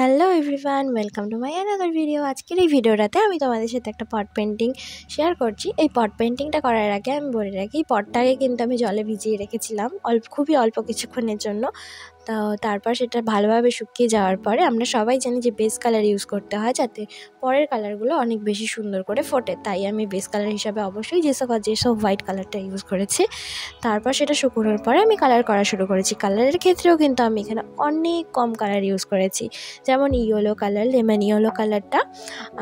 Hello everyone, welcome to my another video. আজকের এই ভিডিওটাতে আমি তোমাদের সাথে একটা পট পেন্টিং শেয়ার করছি। এই পট পেন্টিংটা করার আগে আমি বলে রাখি, পটটাকে কিন্তু আমি জলে ভিজিয়ে রেখেছিলাম খুবই অল্প কিছুক্ষণের জন্য। তো তারপর সেটা ভালোভাবে শুকিয়ে যাওয়ার পরে আমরা সবাই জানি যে বেস কালার ইউজ করতে হয় যাতে পরের কালারগুলো অনেক বেশি সুন্দর করে ফোটে। তাই আমি বেস কালার হিসাবে অবশ্যই যেসব হোয়াইট কালারটা ইউজ করেছি। তারপর সেটা শুকোনোর পরে আমি কালার করা শুরু করেছি। কালারের ক্ষেত্রেও কিন্তু আমি এখানে অনেক কম কালার ইউজ করেছি, যেমন ইয়েলো কালার, লেমন ইয়েলো কালারটা,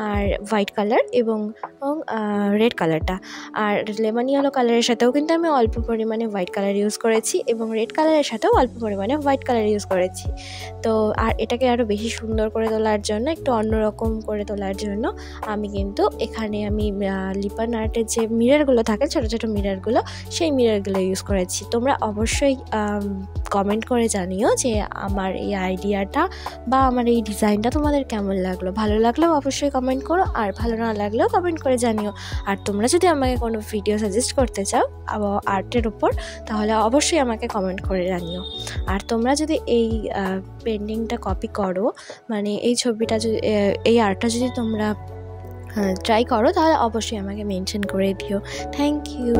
আর হোয়াইট কালার এবং রেড কালারটা। আর লেমন ইয়েলো কালারের সাথেও কিন্তু আমি অল্প পরিমাণে হোয়াইট কালার ইউজ করেছি এবং রেড কালারের সাথেও অল্প পরিমাণে হোয়াইট কালার ইউজ করেছি। তো আর এটাকে আরও বেশি সুন্দর করে তোলার জন্য, একটু অন্যরকম করে তোলার জন্য আমি কিন্তু এখানে লিপান আর্টের যে মিররগুলো থাকে, ছোটো ছোটো মিররগুলো, সেই মিররগুলো ইউজ করেছি। তোমরা অবশ্যই কমেন্ট করে জানিও যে আমার এই আইডিয়াটা বা আমার এই ডিজাইনটা তোমাদের কেমন লাগলো। ভালো লাগলেও অবশ্যই কমেন্ট করো, আর ভালো না লাগলেও কমেন্ট করে জানিও। আর তোমরা যদি আমাকে কোনো ভিডিও সাজেস্ট করতে চাও আর্টের ওপর, তাহলে অবশ্যই আমাকে কমেন্ট করে জানিও। আর তোমরা যদি এই পেন্টিংটা কপি করো, মানে এই ছবিটা যদি এই আর্টটা যদি তোমরা ট্রাই করো, তাহলে অবশ্যই আমাকে মেনশন করে দিও। Thank you.